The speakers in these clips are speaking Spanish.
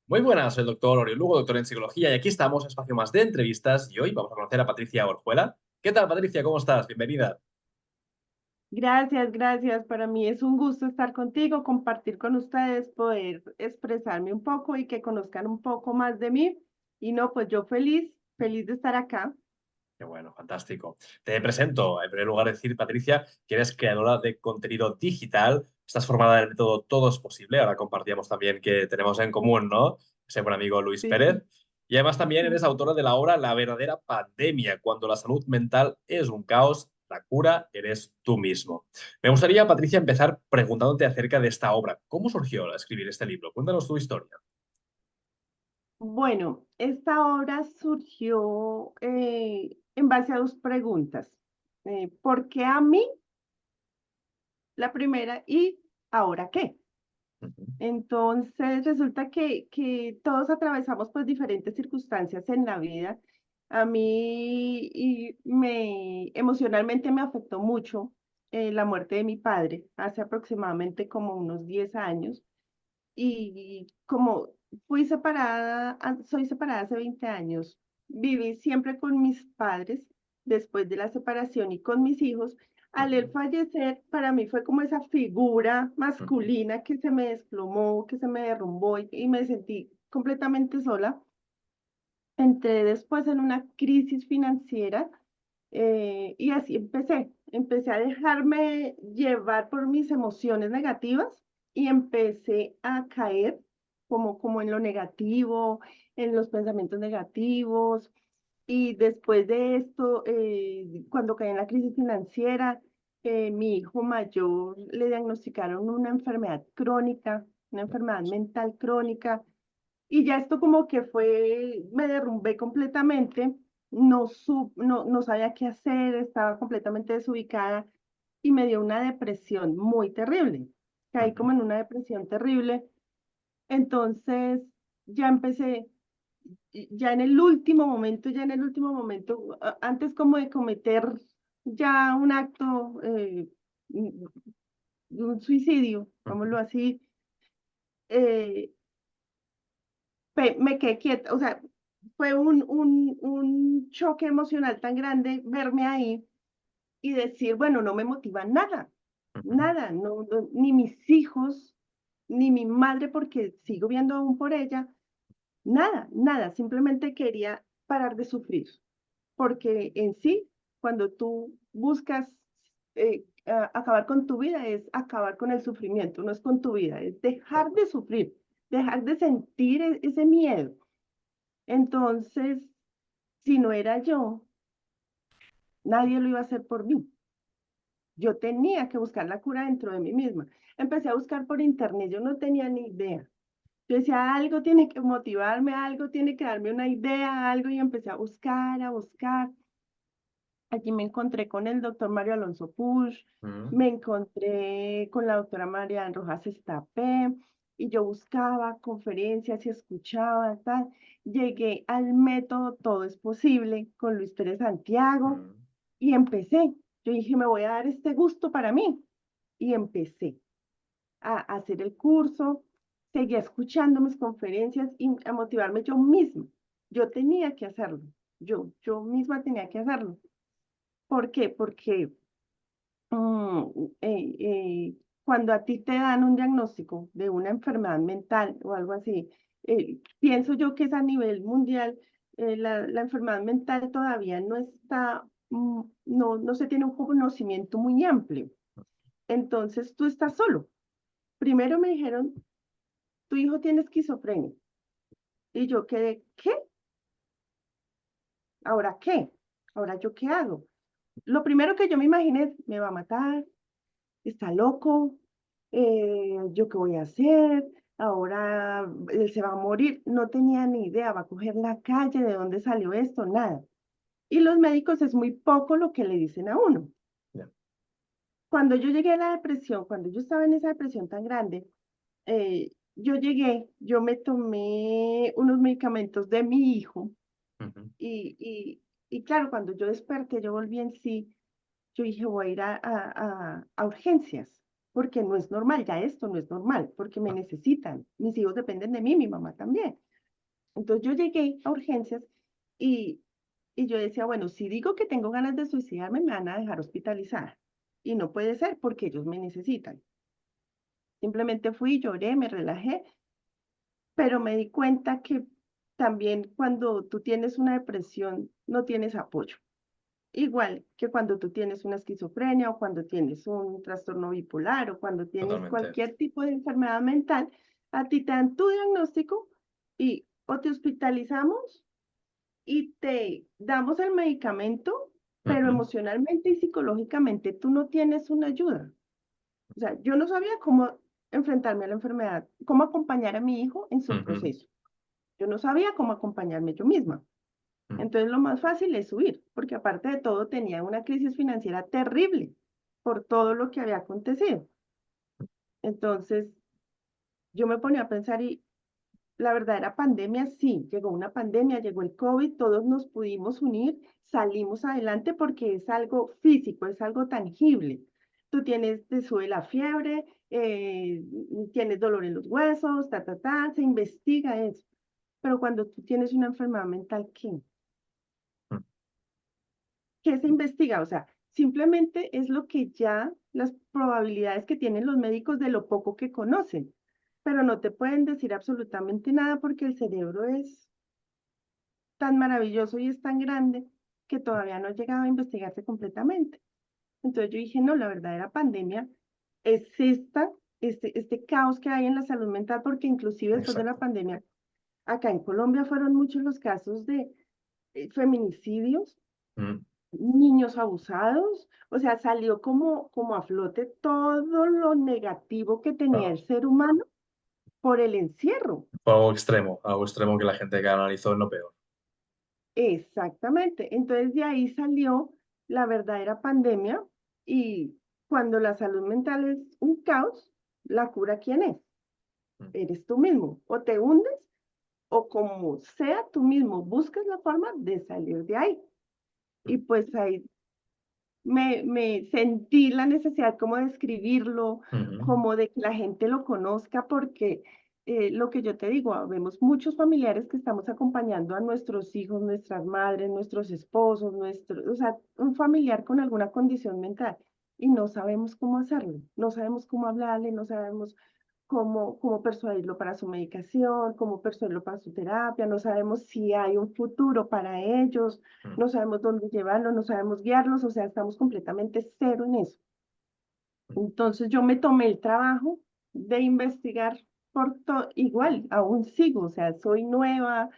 Muy buenas, soy el doctor Oriol Lugo, doctor en psicología, y aquí estamos, espacio más de entrevistas, y hoy vamos a conocer a Patricia Orjuela. ¿Qué tal, Patricia? ¿Cómo estás? Bienvenida. Gracias, gracias. Para mí es un gusto estar contigo, compartir con ustedes, poder expresarme un poco y que conozcan un poco más de mí. Y no, pues yo feliz, feliz de estar acá. Qué bueno, fantástico. Te presento, en primer lugar, decir, Patricia, que eres creadora de contenido digital, estás formada en el método Todo es Posible, ahora compartíamos también que tenemos en común, ¿no? Ese buen amigo Luis Sí. Pérez. Y además también eres Ujú. autora de la obra La verdadera pandemia, cuando la salud mental es un caos, la cura eres tú mismo. Me gustaría, Patricia, empezar preguntándote acerca de esta obra. ¿Cómo surgió escribir este libro? Cuéntanos tu historia. Bueno, esta obra surgió en base a dos preguntas. ¿Por qué a mí? La primera, ¿y ahora qué? Ujú, Entonces, resulta que todos atravesamos pues diferentes circunstancias en la vida. A mí emocionalmente me afectó mucho la muerte de mi padre hace aproximadamente como unos 10 años. Y como soy separada hace 20 años, viví siempre con mis padres después de la separación y con mis hijos. Al él ujú, fallecer, para mí fue como esa figura ujú, masculina que se me desplomó, que se me derrumbó y me sentí completamente sola. Entré después en una crisis financiera y así empecé a dejarme llevar por mis emociones negativas y empecé a caer como en lo negativo, en los pensamientos negativos. Y después de esto, cuando caí en la crisis financiera, mi hijo mayor le diagnosticaron una enfermedad crónica, una enfermedad mental crónica, y ya esto como que me derrumbé completamente, no sabía qué hacer, estaba completamente desubicada y me dio una depresión muy terrible. Caí ujú. como en una depresión terrible. Entonces ya empecé, ya en el último momento, antes como de cometer ya un acto, un suicidio, Ujú, digámoslo así, eh, me quedé quieta, o sea, fue un choque emocional tan grande verme ahí y decir, bueno, no me motiva nada, ujú, nada, ni mis hijos, ni mi madre, porque sigo viendo aún por ella, nada, nada, simplemente quería parar de sufrir, porque en sí, cuando tú buscas acabar con tu vida, es acabar con el sufrimiento, no es con tu vida, es de dejar de acuerdo. sufrir, dejar de sentir ese miedo. Entonces, si no era yo, nadie lo iba a hacer por mí. Yo tenía que buscar la cura dentro de mí misma. Empecé a buscar por internet, yo no tenía ni idea. Yo decía, algo tiene que motivarme, algo tiene que darme una idea, algo, y empecé a buscar, a buscar. Allí me encontré con el doctor Mario Alonso Push, Ujú, me encontré con la doctora María Rojas Estapé, y yo buscaba conferencias y escuchaba, tal. Llegué al método Todo es Posible con Luis Pérez Santiago ujú. y empecé. Yo dije, me voy a dar este gusto para mí. Y empecé a hacer el curso, seguía escuchando mis conferencias y a motivarme yo misma. Yo tenía que hacerlo. Yo misma tenía que hacerlo. ¿Por qué? Porque cuando a ti te dan un diagnóstico de una enfermedad mental o algo así, pienso yo que es a nivel mundial, la enfermedad mental todavía no está, no se tiene un conocimiento muy amplio. Entonces tú estás solo. Primero me dijeron, tu hijo tiene esquizofrenia. Y yo quedé, ¿qué? ¿Ahora qué? ¿Ahora yo qué hago? Lo primero que yo me imaginé es, me va a matar, está loco, ¿yo qué voy a hacer? Ahora él se va a morir. No tenía ni idea, va a coger la calle, ¿de dónde salió esto? Nada. Y los médicos es muy poco lo que le dicen a uno. Ya. Cuando yo llegué a la depresión, cuando yo estaba en esa depresión tan grande, yo me tomé unos medicamentos de mi hijo Ujú, y, y, y claro, cuando yo desperté, yo volví en sí, yo dije, voy a ir a urgencias, porque no es normal, ya esto no es normal, porque me necesitan, mis hijos dependen de mí, mi mamá también. Entonces yo llegué a urgencias y, y yo decía, bueno, si digo que tengo ganas de suicidarme, me van a dejar hospitalizada. Y no puede ser porque ellos me necesitan. Simplemente fui, lloré, me relajé, pero me di cuenta que también cuando tú tienes una depresión, no tienes apoyo. Igual que cuando tú tienes una esquizofrenia o cuando tienes un trastorno bipolar o cuando tienes Totalmente. cualquier tipo de enfermedad mental, a ti te dan tu diagnóstico y o te hospitalizamos y te damos el medicamento, pero Ujú, emocionalmente y psicológicamente tú no tienes una ayuda. O sea, yo no sabía cómo enfrentarme a la enfermedad, cómo acompañar a mi hijo en su ujú, proceso. Yo no sabía cómo acompañarme yo misma. ujú. Entonces lo más fácil es huir, porque aparte de todo tenía una crisis financiera terrible por todo lo que había acontecido. Entonces yo me ponía a pensar y la verdadera pandemia, sí, llegó una pandemia, llegó el COVID, todos nos pudimos unir, salimos adelante porque es algo físico, es algo tangible. Tú tienes, te sube la fiebre, tienes dolor en los huesos, se investiga eso. Pero cuando tú tienes una enfermedad mental, ¿qué? ¿Qué se investiga? O sea, simplemente es lo que ya las probabilidades que tienen los médicos de lo poco que conocen, pero no te pueden decir absolutamente nada porque el cerebro es tan maravilloso y es tan grande que todavía no ha llegado a investigarse completamente. Entonces yo dije, no, la verdadera pandemia es este caos que hay en la salud mental, porque inclusive después de la Exacto. pandemia, acá en Colombia fueron muchos los casos de feminicidios, Mm. niños abusados, o sea, salió como a flote todo lo negativo que tenía el Claro. ser humano por el encierro. Fue algo extremo que la gente que analizó en lo peor. Exactamente. Entonces de ahí salió la verdadera pandemia y cuando la salud mental es un caos, ¿la cura quién es? Mm. Eres tú mismo. O te hundes o como sea tú mismo buscas la forma de salir de ahí. Y pues ahí me sentí la necesidad como de escribirlo, Ujú, como de que la gente lo conozca, porque lo que yo te digo, vemos muchos familiares que estamos acompañando a nuestros hijos, nuestras madres, nuestros esposos, o sea, un familiar con alguna condición mental y no sabemos cómo hacerlo, no sabemos cómo hablarle, no sabemos cómo persuadirlo para su medicación, cómo persuadirlo para su terapia, no sabemos si hay un futuro para ellos, mm. no sabemos dónde llevarlos, no sabemos guiarlos, o sea, estamos completamente cero en eso. Entonces yo me tomé el trabajo de investigar por todo, igual, aún sigo, o sea, soy nueva,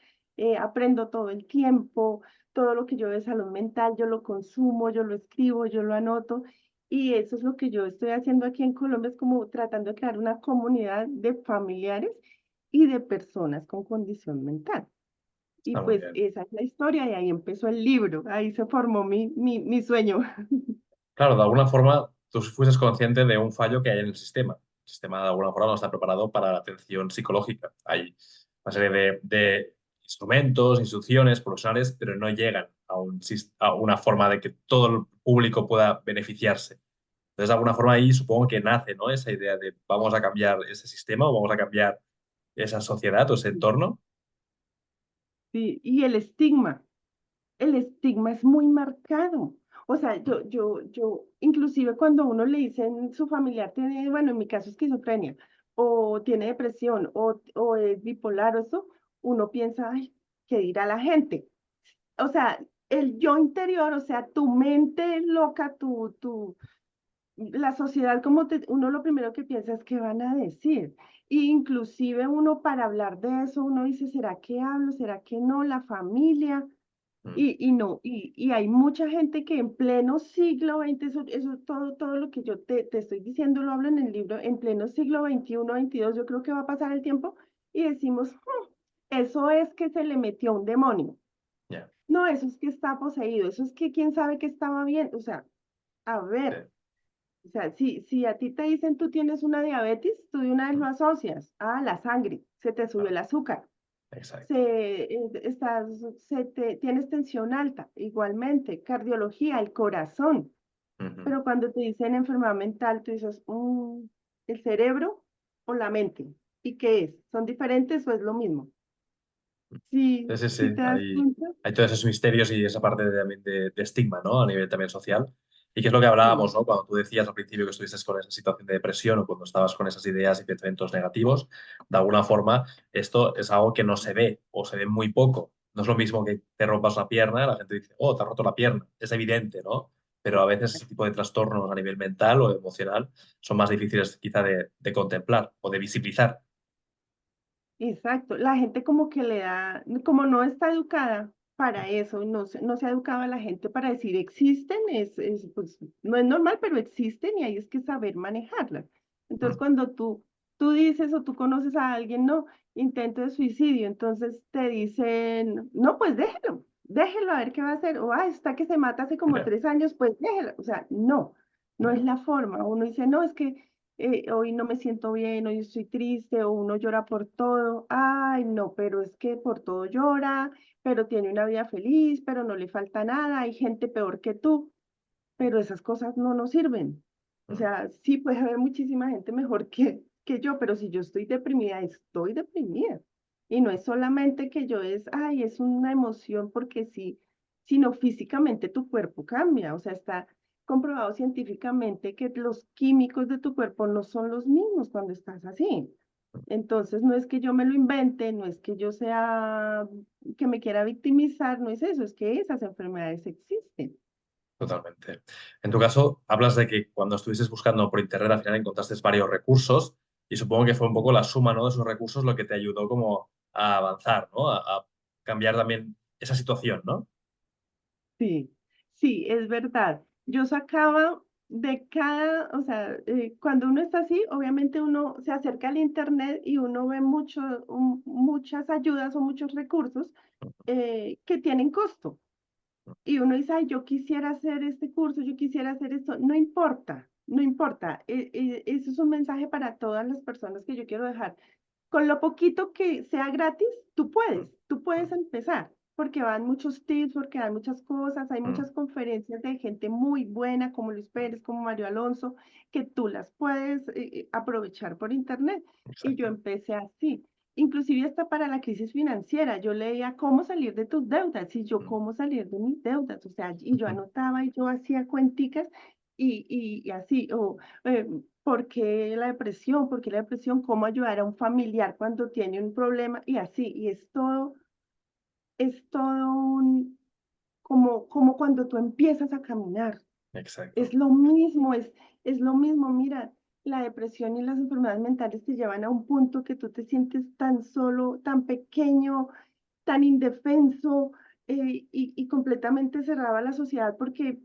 aprendo todo el tiempo, todo lo que yo veo de salud mental, yo lo consumo, yo lo escribo, yo lo anoto, y eso es lo que yo estoy haciendo aquí en Colombia, es como tratando de crear una comunidad de familiares y de personas con condición mental. Y Está muy pues bien. esa es la historia y ahí empezó el libro, ahí se formó mi sueño. Claro, de alguna forma tú fuiste consciente de un fallo que hay en el sistema. El sistema de alguna forma no está preparado para la atención psicológica. Hay una serie de instrumentos, instrucciones, profesionales, pero no llegan a, a una forma de que todo el público pueda beneficiarse. Entonces, de alguna forma ahí supongo que nace, ¿no? Esa idea de vamos a cambiar ese sistema o vamos a cambiar esa sociedad o ese entorno. Sí, y el estigma es muy marcado. O sea, inclusive cuando uno le dicen su familiar tiene, bueno, en mi caso esquizofrenia, o tiene depresión, o es bipolar o eso, uno piensa, ay, ¿qué dirá la gente? O sea, el yo interior, o sea, tu mente loca, la sociedad, uno lo primero que piensa es qué van a decir. Y inclusive uno para hablar de eso, uno dice, ¿será que hablo? ¿Será que no? La familia. Mm. Y no, y hay mucha gente que en pleno siglo XX, eso todo lo que yo te estoy diciendo lo hablo en el libro, en pleno siglo XXI, XXII, yo creo que va a pasar el tiempo y decimos, eso es que se le metió un demonio. Ya. No, eso es que está poseído, eso es que quién sabe que estaba bien. O sea, a Sí. ver, o sea, si a ti te dicen tú tienes una diabetes, tú de una vez Mm. lo asocias a la sangre, se te subió Claro. el azúcar Exacto. tienes tensión alta, igualmente, cardiología, el corazón. Ujú. pero cuando te dicen enfermedad mental, tú dices, ¿el cerebro o la mente? ¿Y qué es? ¿Son diferentes o es lo mismo? Sí, Sí, sí, sí sí. te das cuenta. Hay todos esos misterios y esa parte también de estigma, ¿no? A nivel también social. Y que es lo que hablábamos, Sí, ¿no? Cuando tú decías al principio que estuviste con esa situación de depresión o cuando estabas con esas ideas y pensamientos negativos, de alguna forma esto es algo que no se ve o se ve muy poco. No es lo mismo que te rompas la pierna, la gente dice, oh, te has roto la pierna. Es evidente, ¿no? Pero a veces ese tipo de trastornos a nivel mental o emocional son más difíciles quizá de contemplar o de visibilizar. exacto. La gente como que le da, como no está educada para eso, no se ha educado a la gente para decir existen, pues, no es normal, pero existen y hay es que saber manejarlas. Entonces, Mm. cuando tú dices o tú conoces a alguien, no, intento de suicidio, entonces te dicen, no, pues déjelo a ver qué va a hacer, o está que se mata hace como 3 años, pues déjelo. O sea, no es la forma. Uno dice, no, es que hoy no me siento bien, hoy estoy triste, o uno llora por todo. Ay, no, pero es que por todo llora, pero tiene una vida feliz, pero no le falta nada, hay gente peor que tú, pero esas cosas no nos sirven. O Mm. sea, sí puede haber muchísima gente mejor que yo, pero si yo estoy deprimida, estoy deprimida. Y no es solamente que ay, es una emoción porque sí, sino físicamente tu cuerpo cambia. O sea, está comprobado científicamente que los químicos de tu cuerpo no son los mismos cuando estás así. Entonces, no es que yo me lo invente, no es que yo sea, que me quiera victimizar, no es eso, es que esas enfermedades existen. Totalmente. En tu caso, hablas de que cuando estuvieses buscando por internet al final encontraste varios recursos y supongo que fue un poco la suma, ¿no? De esos recursos lo que te ayudó como a avanzar, ¿no? A cambiar también esa situación, ¿no? Sí, sí, es verdad. Yo sacaba de cada, o sea, cuando uno está así, obviamente uno se acerca al internet y uno ve muchas ayudas o muchos recursos que tienen costo. Y uno dice, ay, yo quisiera hacer este curso, yo quisiera hacer esto. No importa, no importa. Eso es un mensaje para todas las personas que yo quiero dejar. Con lo poquito que sea gratis, tú puedes empezar, porque van muchos tips, porque dan muchas cosas, hay Mm. muchas conferencias de gente muy buena, como Luis Pérez, como Mario Alonso, que tú las puedes aprovechar por internet. Y yo Exacto. empecé así. Inclusive hasta para la crisis financiera, yo leía cómo salir de tus deudas y yo Mm. cómo salir de mis deudas, o sea, y yo anotaba y yo hacía cuenticas y así, o ¿por qué la depresión? ¿Por qué la depresión? ¿Cómo ayudar a un familiar cuando tiene un problema? Y así, y es todo como cuando tú empiezas a caminar. Es Exacto. lo mismo, es lo mismo. Mira, la depresión y las enfermedades mentales te llevan a un punto que tú te sientes tan solo, tan pequeño, tan indefenso y completamente cerrado a la sociedad porque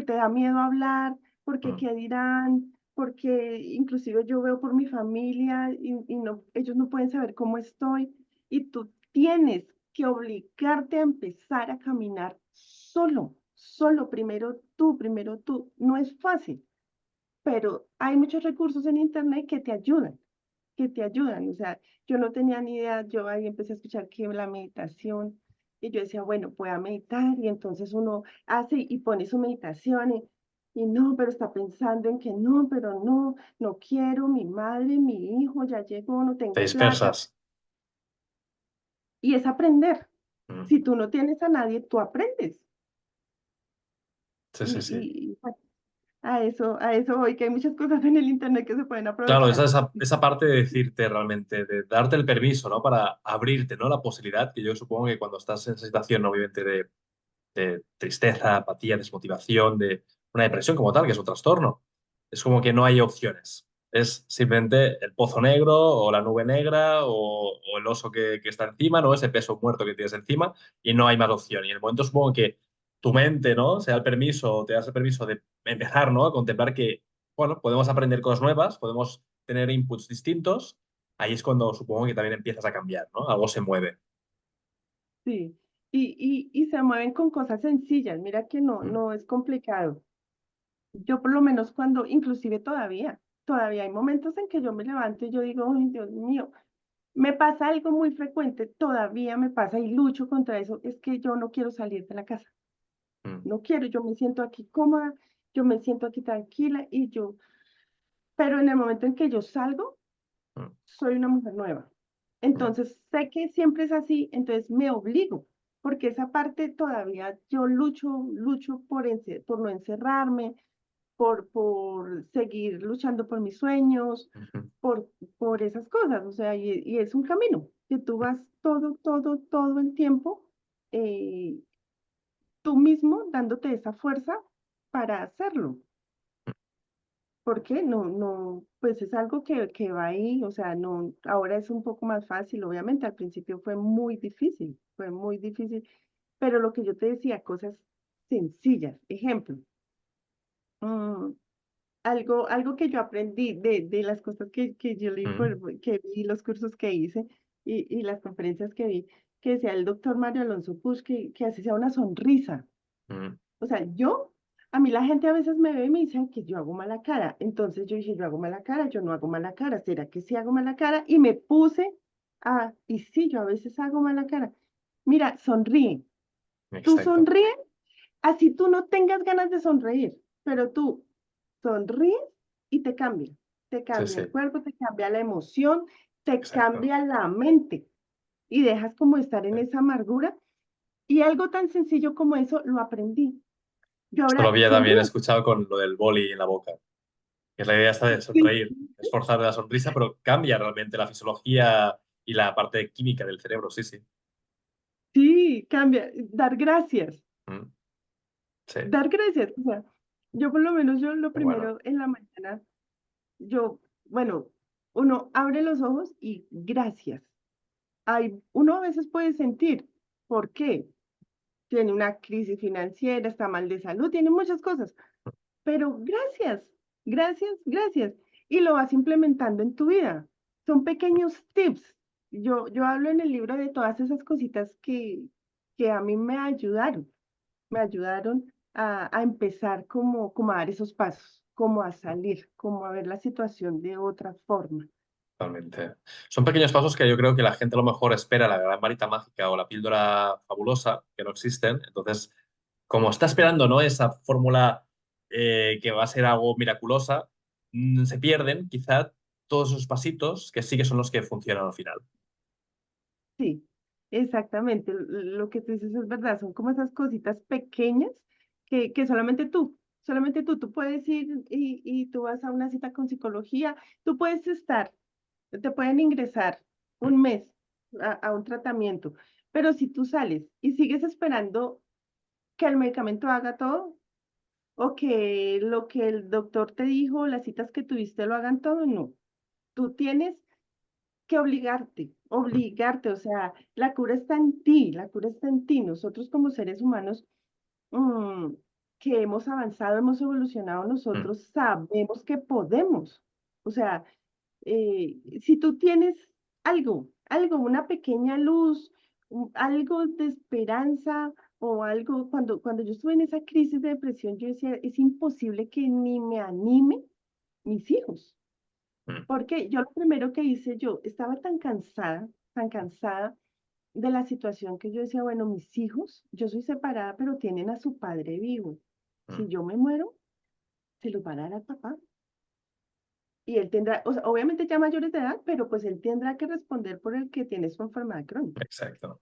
te da miedo hablar, porque Mm. qué dirán, porque inclusive yo veo por mi familia y no, ellos no pueden saber cómo estoy y tú tienes que obligarte a empezar a caminar solo, primero tú. No es fácil, pero hay muchos recursos en internet que te ayudan. O sea, yo no tenía ni idea, yo ahí empecé a escuchar que la meditación, y yo decía, bueno, voy a meditar, y entonces uno hace y pone su meditación, y no, pero está pensando en que no, pero no quiero, mi madre, mi hijo, ya llegó, no Te tengo plata, dispersas. y es aprender. Mm. Si tú no tienes a nadie, tú aprendes. Sí, sí, sí. Bueno, a eso voy, que hay muchas cosas en el internet que se pueden Claro, aprovechar. esa parte de decirte realmente, de darte el permiso, ¿no? Para abrirte, ¿no? La posibilidad, que yo supongo que cuando estás en esa situación, obviamente, de tristeza, apatía, desmotivación, de una depresión como tal, que es un trastorno. Es como que no hay opciones. Es simplemente el pozo negro o la nube negra o el oso que está encima, ¿no? Ese peso muerto que tienes encima y no hay más opción. Y en el momento supongo que tu mente, ¿no? Se da el permiso, te das el permiso de empezar, ¿no? A contemplar que, bueno, podemos aprender cosas nuevas, podemos tener inputs distintos. Ahí es cuando supongo que también empiezas a cambiar, ¿no? Algo se mueve. Sí, y se mueven con cosas sencillas, mira que Mm. no es complicado. Yo por lo menos cuando, inclusive todavía hay momentos en que yo me levanto y yo digo, ay, Dios mío, me pasa algo muy frecuente, todavía me pasa y lucho contra eso, es que yo no quiero salir de la casa, Mm. no quiero, yo me siento aquí cómoda yo me siento aquí tranquila y yo, pero en el momento en que yo salgo, Mm, soy una mujer nueva. mm, Entonces, sé que siempre es así, entonces me obligo, porque esa parte todavía yo lucho por no encerrarme, por seguir luchando por mis sueños, ujú. por, por esas cosas, o sea, y es un camino que tú vas todo el tiempo, eh, tú mismo dándote esa fuerza para hacerlo. ¿Por qué? No, pues es algo que va ahí, o sea, no, ahora es un poco más fácil, obviamente, al principio fue muy difícil, pero lo que yo te decía, cosas sencillas, ejemplo, mm, algo que yo aprendí de las cosas que yo leí, Mm, que vi, los cursos que hice y las conferencias que vi, que decía el doctor Mario Alonso Puig, que así sea una sonrisa. mm, O sea, a mí la gente a veces me ve y me dicen que yo hago mala cara. Entonces yo dije, yo hago mala cara, yo no hago mala cara. ¿Será que sí hago mala cara? Y me puse y sí, yo a veces hago mala cara. Mira, sonríe. Tú exacto. sonríe, así tú no tengas ganas de sonreír, pero tú sonríes y te cambia. Te Sí, cambia sí, el cuerpo, te cambia la emoción, te exacto. cambia la mente y dejas como estar en Sí. esa amargura. Y algo tan sencillo como eso lo aprendí. Yo Esto lo ahora había también sonrío. escuchado con lo del boli en la boca, que es la idea esta de sonreír, esforzar la sonrisa, pero cambia realmente la fisiología y la parte química del cerebro, sí, sí. Sí, cambia. Dar gracias. Mm, sí, Dar gracias. O sea, yo por lo menos yo lo qué bueno. primero en la mañana, bueno, uno abre los ojos y gracias. Uno a veces puede sentir, ¿por qué? Tiene una crisis financiera, está mal de salud, tiene muchas cosas, pero gracias. Y lo vas implementando en tu vida. Son pequeños tips. Yo hablo en el libro de todas esas cositas que a mí me ayudaron a empezar como a dar esos pasos, como a salir, como a ver la situación de otra forma. Totalmente. Son pequeños pasos que yo creo que la gente a lo mejor espera la gran varita mágica o la píldora fabulosa, que no existen. Entonces, como está esperando, ¿no? Esa fórmula que va a ser algo miraculosa, se pierden quizá todos esos pasitos que sí que son los que funcionan al final. Sí, exactamente. Lo que tú dices es verdad, son como esas cositas pequeñas que tú puedes ir y tú vas a una cita con psicología, tú puedes estar, te pueden ingresar un mes a un tratamiento, pero si tú sales y sigues esperando que el medicamento haga todo o que lo que el doctor te dijo, las citas que tuviste lo hagan todo, no. Tú tienes que obligarte, o sea, la cura está en ti, la cura está en ti. Nosotros como seres humanos mm, que hemos avanzado, hemos evolucionado, Mm, nosotros sabemos que podemos. O sea, si tú tienes una pequeña luz, algo de esperanza o algo, cuando yo estuve en esa crisis de depresión, yo decía, es imposible que ni me anime mis hijos. mm, Porque yo lo primero que hice, yo estaba tan cansada de la situación que yo decía, bueno, mis hijos, yo soy separada, pero tienen a su padre vivo. mm. Si yo me muero, se lo van a dar al papá. Y él tendrá, o sea, obviamente ya mayores de edad, pero pues él tendrá que responder por el que tiene su enfermedad crónica. Exacto.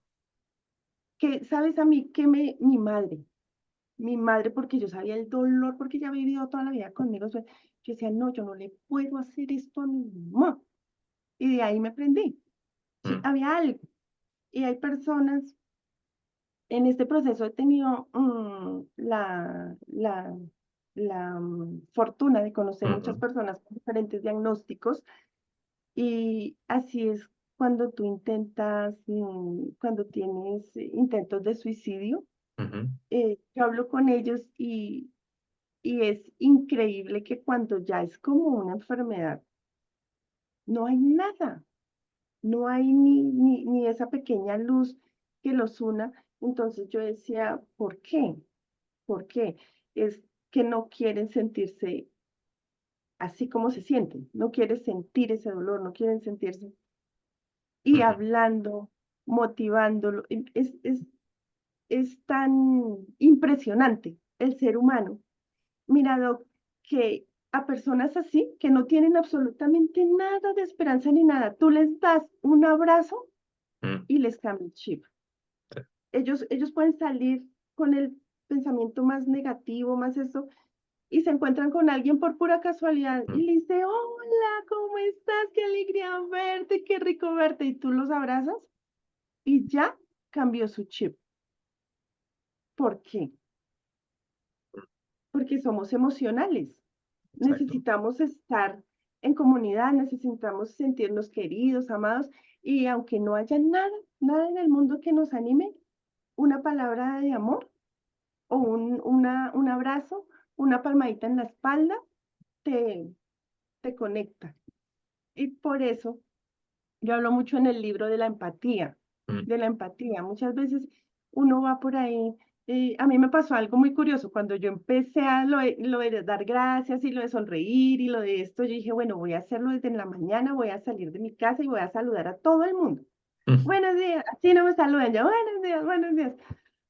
Que, ¿sabes a mí que mi madre, porque yo sabía el dolor, porque ella ha vivido toda la vida conmigo, o sea, yo decía, no, yo no le puedo hacer esto a mi mamá. Y de ahí me prendí. Sí, Mm, había algo. Y hay personas, en este proceso he tenido la fortuna de conocer muchas mm, personas con diferentes diagnósticos y así es cuando tú cuando tienes intentos de suicidio, mm, ujú, yo hablo con ellos y es increíble que cuando ya es como una enfermedad, no hay nada, no hay ni esa pequeña luz que los una. Entonces yo decía, ¿por qué? ¿Por qué? Es que no quieren sentirse así como se sienten, no quieren sentir ese dolor, no quieren sentirse. Y ujú. hablando, motivándolo, es tan impresionante el ser humano Mira, Doc, que a personas así, que no tienen absolutamente nada de esperanza ni nada, tú les das un abrazo Mm, y les cambia el chip. Ellos pueden salir con el pensamiento más negativo, más eso, y se encuentran con alguien por pura casualidad mm. y le dice, hola, ¿cómo estás? Qué alegría verte, qué rico verte. Y tú los abrazas y ya cambió su chip. ¿Por qué? Porque somos emocionales. Exacto. Necesitamos estar en comunidad, necesitamos sentirnos queridos, amados, y aunque no haya nada, nada en el mundo que nos anime, una palabra de amor o un abrazo, una palmadita en la espalda, te, te conecta. Y por eso yo hablo mucho en el libro de la empatía, Mm, de la empatía. Muchas veces uno va por ahí. A mí me pasó algo muy curioso. Cuando yo empecé a lo de dar gracias y lo de sonreír y lo de esto, yo dije, bueno, voy a hacerlo desde la mañana, voy a salir de mi casa y voy a saludar a todo el mundo. mm. Buenos días, así no me saludan ya, buenos días, buenos días.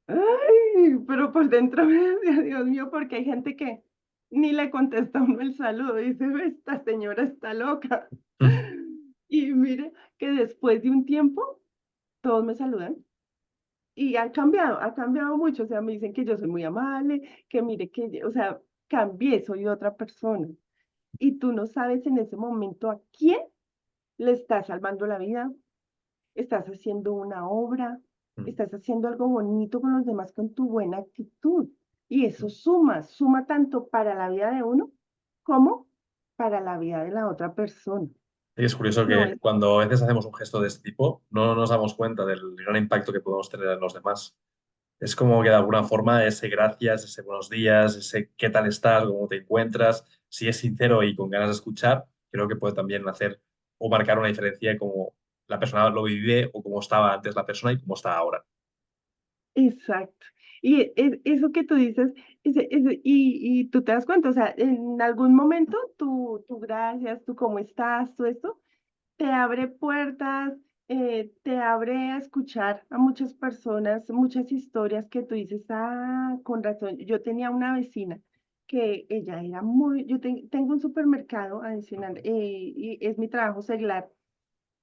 Ay, pero por dentro me decía, Dios mío, porque hay gente que ni le contesta a uno el saludo, dice, esta señora está loca. Mm. Y mire que después de un tiempo, todos me saludan y ha cambiado mucho. O sea, me dicen que yo soy muy amable, que mire que, o sea, cambié, soy otra persona. Y tú no sabes en ese momento a quién le estás salvando la vida, estás haciendo una obra, Mm. estás haciendo algo bonito con los demás con tu buena actitud. Y eso suma, suma tanto para la vida de uno como para la vida de la otra persona. Y es curioso No que es cuando a veces hacemos un gesto de este tipo, no nos damos cuenta del gran impacto que podemos tener en los demás. Es como que de alguna forma ese gracias, ese buenos días, ese qué tal estás, cómo te encuentras, si es sincero y con ganas de escuchar, creo que puede también hacer o marcar una diferencia de cómo la persona lo vive o cómo estaba antes la persona y cómo está ahora. exacto. Y eso que tú dices, y tú te das cuenta, o sea, en algún momento tú gracias, tú cómo estás, todo esto, te abre puertas, te abre a escuchar a muchas personas, muchas historias que tú dices, ah, con razón. Yo tenía una vecina que ella era muy, tengo un supermercado adicional, y es mi trabajo seglar.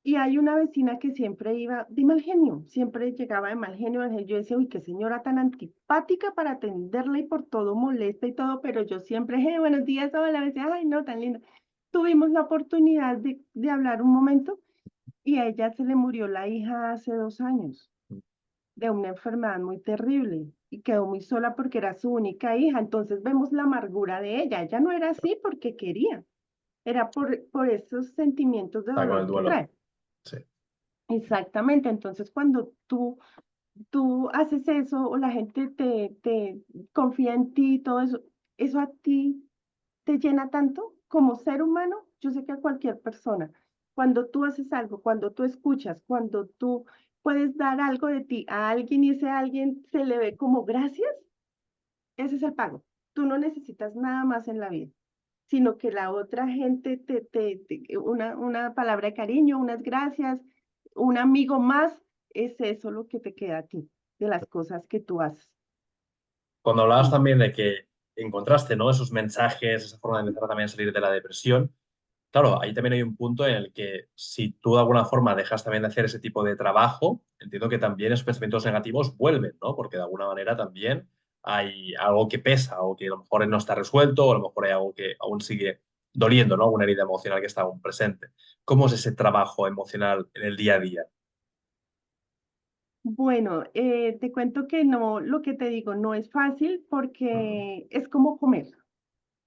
Y hay una vecina que siempre iba de mal genio, siempre llegaba de mal genio, mal genio. Yo decía, uy, qué señora tan antipática para atenderla y por todo molesta y todo, pero yo siempre, hey, buenos días, hola, decía, ay, no, tan linda. Tuvimos la oportunidad de hablar un momento y a ella se le murió la hija hace 2 años de una enfermedad muy terrible y quedó muy sola porque era su única hija. Entonces vemos la amargura de ella. Ella no era así porque quería, era por esos sentimientos de Está con el dolor que duelo. trae. Sí. Exactamente, entonces cuando tú haces eso o la gente te confía en ti y todo eso, eso a ti te llena tanto como ser humano. Yo sé que a cualquier persona, cuando tú haces algo, cuando tú escuchas, cuando tú puedes dar algo de ti a alguien y ese alguien se le ve como gracias, ese es el pago. Tú no necesitas nada más en la vida, sino que la otra gente una palabra de cariño, unas gracias, un amigo más, es eso lo que te queda a ti, de las cosas que tú haces. Cuando hablabas también de que encontraste, ¿no? Esos mensajes, esa forma de empezar también a salir de la depresión. Claro, ahí también hay un punto en el que si tú de alguna forma dejas también de hacer ese tipo de trabajo, entiendo que también esos pensamientos negativos vuelven, ¿no? Porque de alguna manera también hay algo que pesa o que a lo mejor no está resuelto o a lo mejor hay algo que aún sigue doliendo, ¿no? Una herida emocional que está aún presente. ¿Cómo es ese trabajo emocional en el día a día? Bueno, te cuento que no, lo que te digo no es fácil Ujú, porque es como comer. ujú,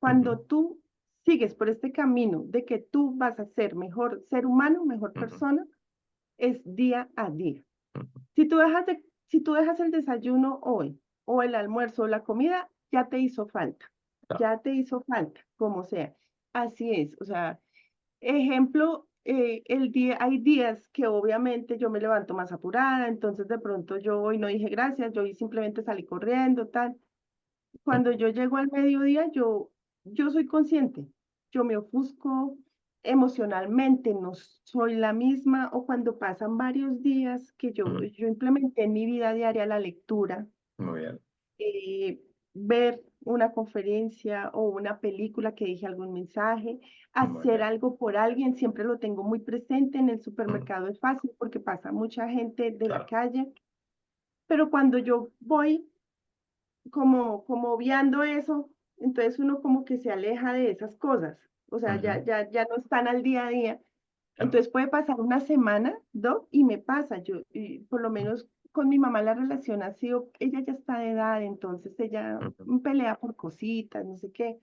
Cuando tú sigues por este camino de que tú vas a ser mejor ser humano, mejor ujú, persona, es día a día. ujú. Si tú dejas el desayuno hoy o el almuerzo o la comida, Claro. ya te hizo falta, como sea. Así es, o sea, ejemplo, hay días que obviamente yo me levanto más apurada, entonces de pronto yo hoy no dije gracias, yo hoy simplemente salí corriendo, tal. Ujú. Cuando yo llego al mediodía, yo soy consciente, yo me ofusco emocionalmente, no soy la misma, o cuando pasan varios días que yo, Ujú. yo implementé en mi vida diaria la lectura, Muy bien. ver una conferencia o una película que dije algún mensaje, Muy hacer bien. algo por alguien, siempre lo tengo muy presente. En el Mm, supermercado es fácil porque pasa mucha gente de la claro. calle, pero cuando yo voy como obviando eso, entonces uno como que se aleja de esas cosas, o sea, Ujú, ya no están al día a día. claro. Entonces puede pasar una semana, dos, y me pasa. Y por lo menos con mi mamá la relación ha sido, ella ya está de edad, entonces ella Ujú, pelea por cositas, no sé qué.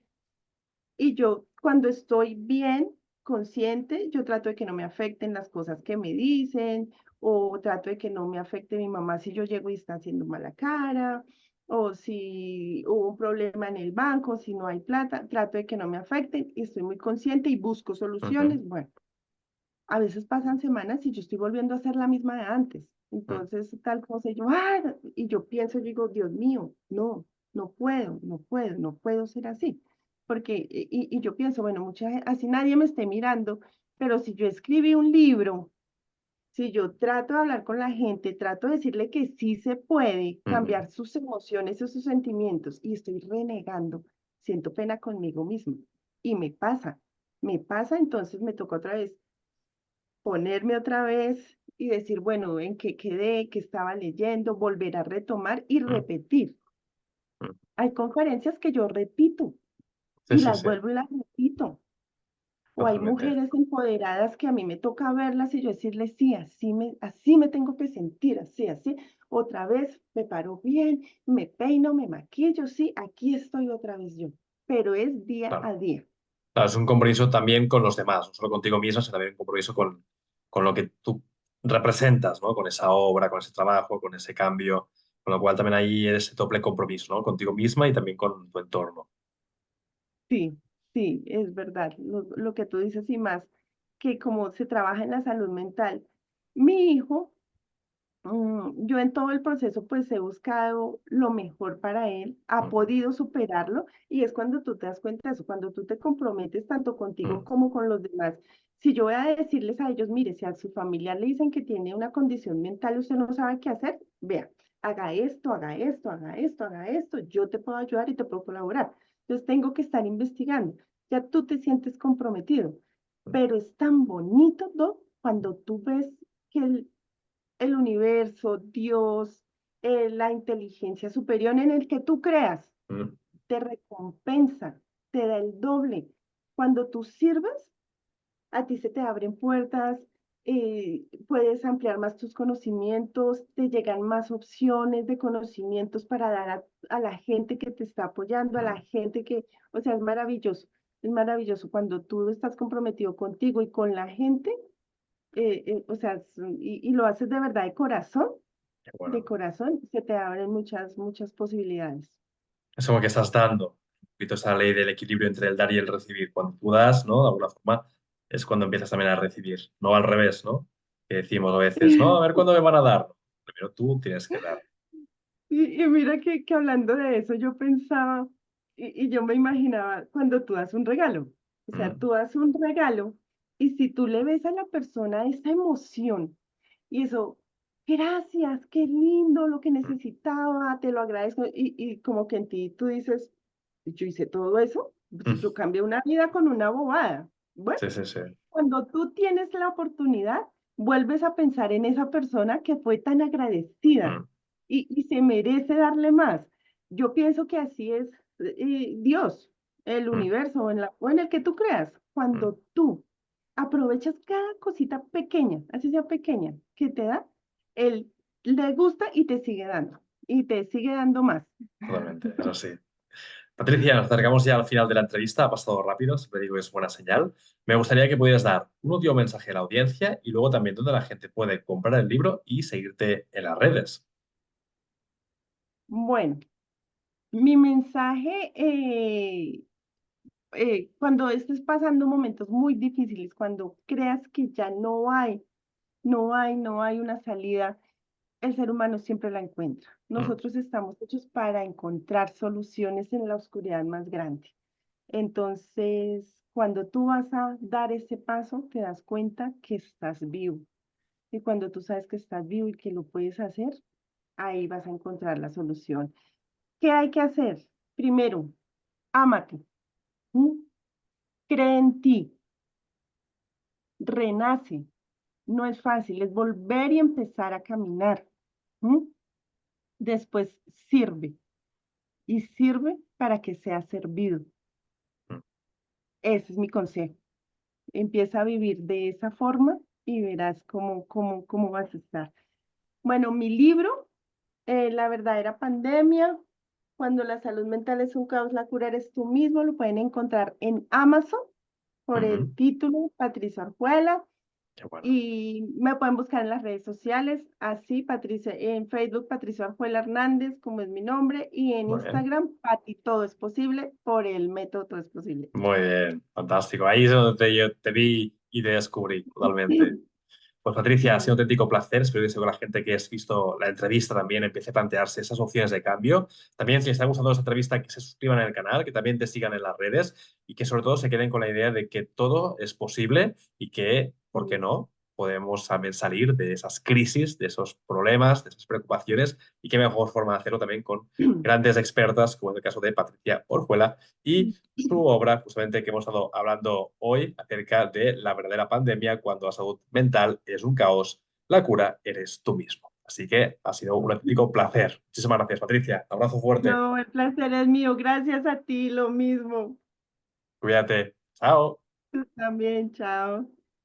Y yo cuando estoy bien, consciente, yo trato de que no me afecten las cosas que me dicen, o trato de que no me afecte mi mamá si yo llego y está haciendo mala cara, o si hubo un problema en el banco, si no hay plata, trato de que no me afecten y estoy muy consciente y busco ujú, soluciones. Bueno, a veces pasan semanas y yo estoy volviendo a ser la misma de antes. mm, Entonces, tal cosa, y yo, ¡ah! Y yo pienso, yo digo, Dios mío, no, no puedo ser así. Porque, y yo pienso, bueno, así nadie me esté mirando, pero si yo escribí un libro, si yo trato de hablar con la gente, trato de decirle que sí se puede ujú, cambiar sus emociones o sus sentimientos y estoy renegando, siento pena conmigo mismo. Y me pasa, entonces me toca otra vez ponerme otra vez y decir, bueno, en qué quedé, qué estaba leyendo, volver a retomar y mm, repetir. mm. Hay conferencias que yo repito Sí, y sí, las sí, vuelvo y las repito. O hay totalmente. mujeres empoderadas que a mí me toca verlas y yo decirles, sí, así me tengo que sentir, así, así. Otra vez me paro bien, me peino, me maquillo, sí, aquí estoy otra vez yo. Pero es día Claro. a día. Claro, es un compromiso también con los demás, no solo contigo mismo, sino también un compromiso con lo que tú representas, ¿no? Con esa obra, con ese trabajo, con ese cambio, con lo cual también hay ese doble compromiso, ¿no? Contigo misma y también con tu entorno. Sí, sí, es verdad, lo que tú dices y más, que como se trabaja en la salud mental. Mi hijo, yo en todo el proceso pues he buscado lo mejor para él, ha Ujú, podido superarlo y es cuando tú te das cuenta de eso, cuando tú te comprometes tanto contigo ujú, como con los demás. Si yo voy a decirles a ellos, mire, si a su familiar le dicen que tiene una condición mental y usted no sabe qué hacer, vea, haga esto, haga esto, haga esto, haga esto, yo te puedo ayudar y te puedo colaborar. Entonces tengo que estar investigando. Ya tú te sientes comprometido, ujú, pero es tan bonito, ¿no? Cuando tú ves que el universo, Dios, la inteligencia superior en el que tú creas, ujú, te recompensa, te da el doble. Cuando tú sirves, a ti se te abren puertas, puedes ampliar más tus conocimientos, te llegan más opciones de conocimientos para dar a la gente que te está apoyando, a la ujú. gente que, o sea, es maravilloso cuando tú estás comprometido contigo y con la gente, o sea, y lo haces de verdad Qué bueno, de ¿no? corazón, se te abren muchas posibilidades. Es como que estás dando, un poquito esa ley del equilibrio entre el dar y el recibir. Cuando tú das, ¿no? De alguna forma, es cuando empiezas también a recibir, no al revés, ¿no? Que decimos a veces, no, a ver cuándo me van a dar. Primero tú tienes que dar. Y mira que hablando de eso, yo pensaba y yo me imaginaba cuando tú das un regalo. O sea, Mm, tú das un regalo y si tú le ves a la persona esa emoción y eso, gracias, qué lindo lo que mm, necesitaba, te lo agradezco. Y como que en ti tú dices, yo hice todo eso, pues mm. yo cambié una vida con una bobada. Bueno, Sí, sí, sí. cuando tú tienes la oportunidad, vuelves a pensar en esa persona que fue tan agradecida Mm, y se merece darle más. Yo pienso que así es Dios, el mm, universo o en el que tú creas. mm. Cuando tú aprovechas cada cosita pequeña, así sea pequeña, que te da, él le gusta y te sigue dando. Y te sigue dando más. Totalmente, eso sí. Patricia, nos acercamos ya al final de la entrevista, ha pasado rápido, siempre digo que es buena señal. Me gustaría que pudieras dar un último mensaje a la audiencia y luego también dónde la gente puede comprar el libro y seguirte en las redes. Bueno, mi mensaje cuando estés pasando momentos muy difíciles, cuando creas que ya no hay una salida, el ser humano siempre la encuentra. Mm, Nosotros estamos hechos para encontrar soluciones en la oscuridad más grande. Entonces, cuando tú vas a dar ese paso, te das cuenta que estás vivo. Y cuando tú sabes que estás vivo y que lo puedes hacer, ahí vas a encontrar la solución. ¿Qué hay que hacer? primero, ámate, ¿m? Cree en ti, renace. No es fácil, es volver y empezar a caminar. ¿M? Después sirve y sirve para que sea servido. Mm. Ese es mi consejo. Empieza a vivir de esa forma y verás cómo vas a estar. Bueno, mi libro, La verdadera pandemia, cuando la salud mental es un caos, la cura eres tú mismo, lo pueden encontrar en Amazon por Ujú. el título Patricia Orjuela. Qué bueno. Y me pueden buscar en las redes sociales, así, Patricia, en Facebook, Patricia Arjuela Hernández, como es mi nombre, y en Muy bien. Instagram, Pati Todo es Posible, por el método Todo es Posible. Muy bien. Fantástico. Ahí es donde yo te vi y te descubrí totalmente. Pues Patricia, ha sido un Sí. auténtico placer. Espero que la gente que has visto la entrevista también empiece a plantearse esas opciones de cambio. También, si les está gustando esta entrevista, que se suscriban en el canal, que también te sigan en las redes y que sobre todo se queden con la idea de que todo es posible y que, ¿por qué no? Podemos también salir de esas crisis, de esos problemas, de esas preocupaciones y qué mejor forma de hacerlo también con grandes expertas, como en el caso de Patricia Orjuela y su obra, justamente que hemos estado hablando hoy acerca de la verdadera pandemia, cuando la salud mental es un caos, la cura eres tú mismo. Así que ha sido un auténtico placer. Muchísimas gracias, Patricia. Abrazo fuerte. No, el placer es mío. Gracias a ti, lo mismo. Cuídate. Chao. Tú también, chao.